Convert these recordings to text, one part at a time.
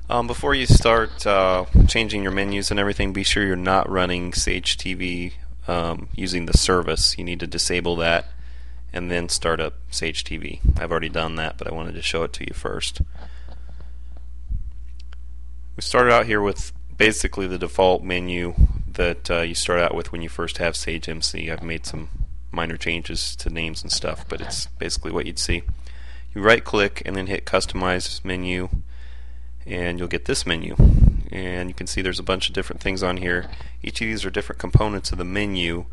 Before you start changing your menus and everything, be sure you're not running Sage TV using the service. You need to disable that and then start up Sage TV. I've already done that, but I wanted to show it to you first. We started out here with basically the default menu that you start out with when you first have SageMC. I've made some minor changes to names and stuff, but it's basically what you'd see. You right click and then hit Customize Menu, and you'll get this menu. And you can see there's a bunch of different things on here. Each of these are different components of the menu,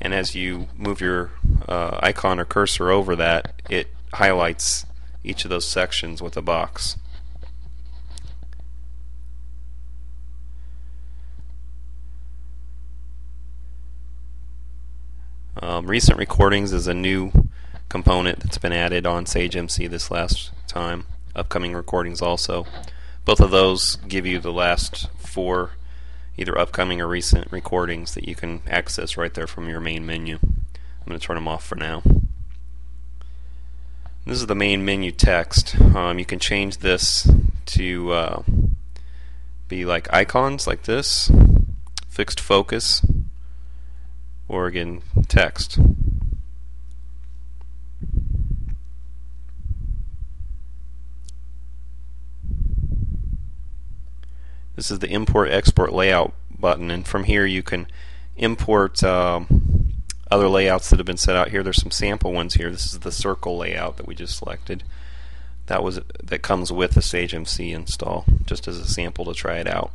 and as you move your icon or cursor over that, it highlights each of those sections with a box. Recent recordings is a new component that's been added on SageMC this last time. Upcoming recordings also. Both of those give you the last 4 either upcoming or recent recordings that you can access right there from your main menu. I'm going to turn them off for now. This is the main menu text. You can change this to be like icons like this, fixed focus, or again text. This is the import export layout button, and from here you can import other layouts that have been set out here. There's some sample ones here. This is the circle layout that we just selected. That comes with the SageMC install, just as a sample to try it out.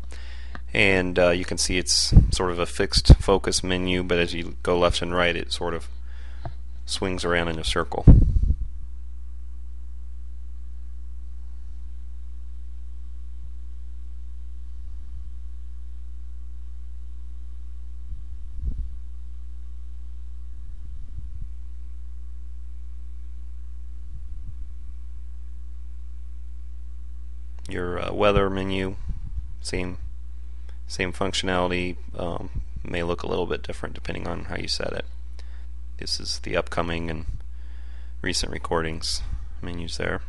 And you can see it's sort of a fixed focus menu, but as you go left and right, it sort of swings around in a circle. Your weather menu, same functionality, may look a little bit different depending on how you set it. This is the upcoming and recent recordings menus there.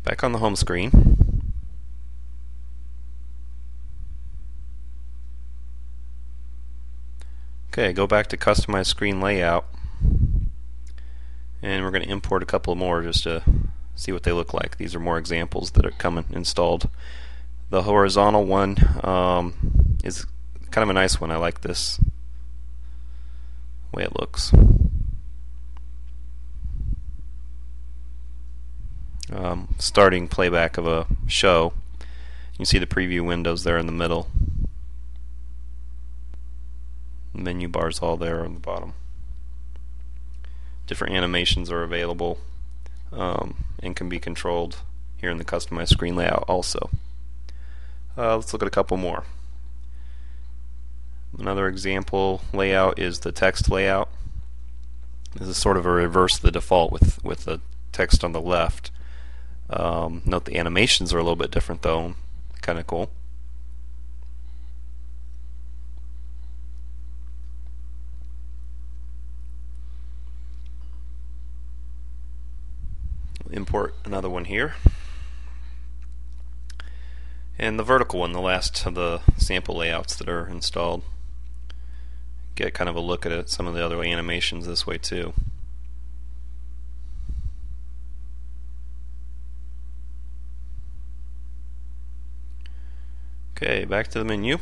Back on the home screen. Okay, go back to Customize Screen Layout, and we're going to import a couple more just to see what they look like. These are more examples that are coming installed. The horizontal one is kind of a nice one. I like this way it looks. Starting playback of a show. You can see the preview windows there in the middle. The menu bar's all there on the bottom. Different animations are available and can be controlled here in the customized screen layout also. Let's look at a couple more. Another example layout is the text layout. This is sort of a reverse of the default with the text on the left. Note the animations are a little bit different though. Kind of cool. Import another one here. And the vertical one, the last of the sample layouts that are installed. Get kind of a look at some of the other animations this way too. Okay, back to the menu.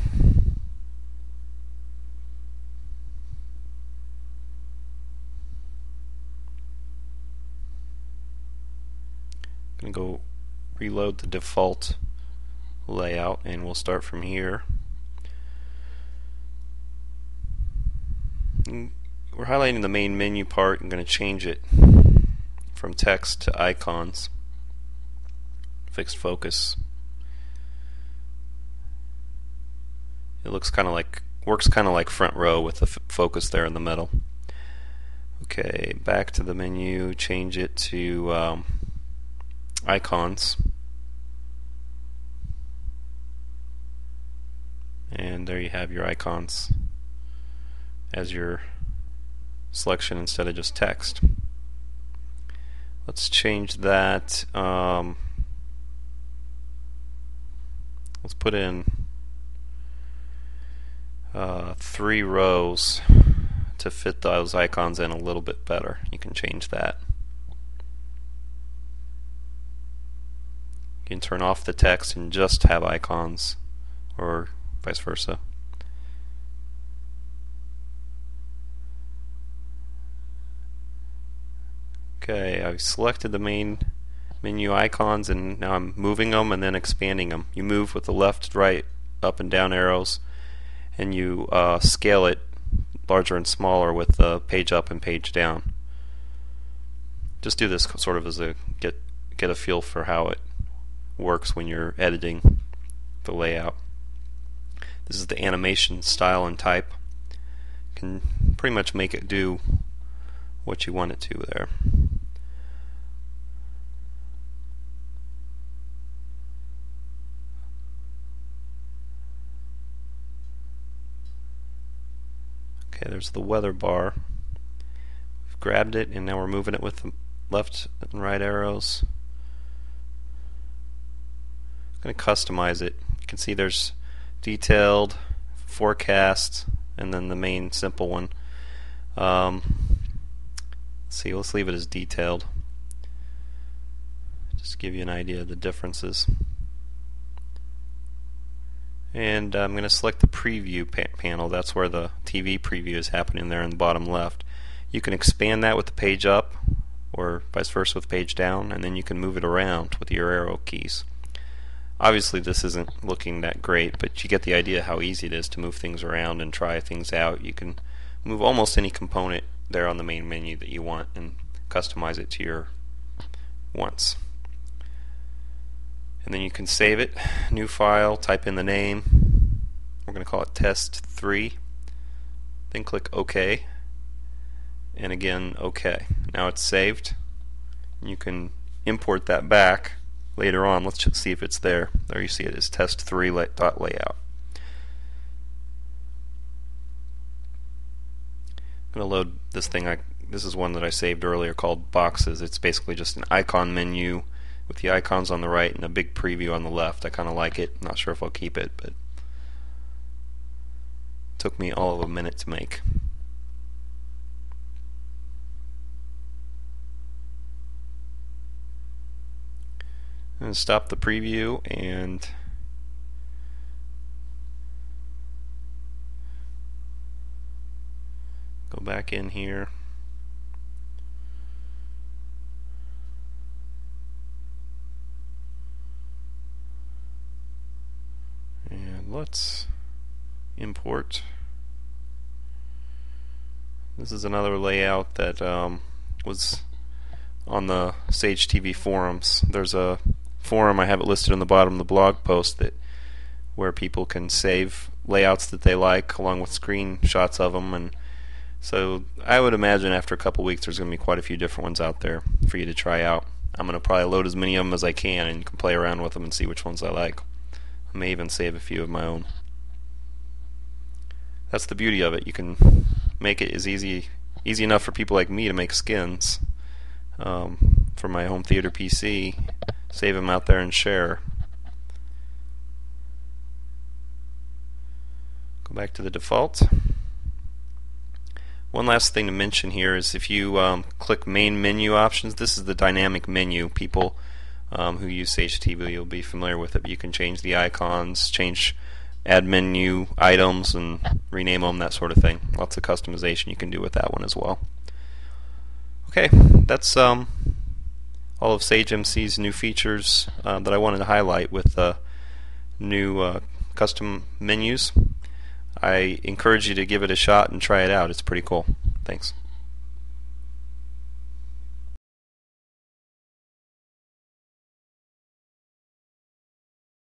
I'm going to go reload the default layout, and we'll start from here. We're highlighting the main menu part. I'm going to change it from text to icons, fixed focus. It looks kind of like, works kind of like front row with the focus there in the middle. Okay, back to the menu, change it to icons. And there you have your icons as your selection instead of just text. Let's change that. Let's put in 3 rows to fit those icons in a little bit better. You can change that. You can turn off the text and just have icons, or vice versa. Okay, I've selected the main menu icons and now I'm moving them and then expanding them. You move with the left, right, up and down arrows, and you scale it larger and smaller with the page up and page down. Just do this sort of as a get a feel for how it works when you're editing the layout. This is the animation style and type. You can pretty much make it do what you want it to there. Okay, there's the weather bar. We've grabbed it and now we're moving it with the left and right arrows. I'm going to customize it. You can see there's detailed, forecast, and then the main simple one. Let's see, let's leave it as detailed. Just to give you an idea of the differences. And I'm going to select the preview panel. That's where the TV preview is happening there in the bottom left. You can expand that with the page up or vice versa with page down, and then you can move it around with your arrow keys. Obviously this isn't looking that great, but you get the idea how easy it is to move things around and try things out. You can move almost any component there on the main menu that you want and customize it to your wants. And then you can save it, new file, type in the name. We're going to call it test3. Then click OK. And again, OK. Now it's saved. You can import that back later on. Let's just see if it's there. There you see it is test3.layout. I'm going to load this thing. This is one that I saved earlier called Boxes. It's basically just an icon menu with the icons on the right and a big preview on the left. I kind of like it. Not sure if I'll keep it, but it took me all of a minute to make. I'm going to stop the preview and go back in here. Let's import. This is another layout that was on the Sage TV forums. There's a forum, I have it listed on the bottom of the blog post, where people can save layouts that they like along with screenshots of them, and so I would imagine after a couple weeks there's going to be quite a few different ones out there for you to try out. I'm going to probably load as many of them as I can, and you can play around with them and see which ones I like. I may even save a few of my own. That's the beauty of it. You can make it as easy enough for people like me to make skins for my home theater PC, save them out there and share. Go back to the default. One last thing to mention here is if you click main menu options, this is the dynamic menu. People who use Sage TV you'll be familiar with it. But you can change the icons, add menu items and rename them, that sort of thing. Lots of customization you can do with that one as well. Okay, that's all of SageMC's new features that I wanted to highlight with new custom menus. I encourage you to give it a shot and try it out. It's pretty cool. Thanks.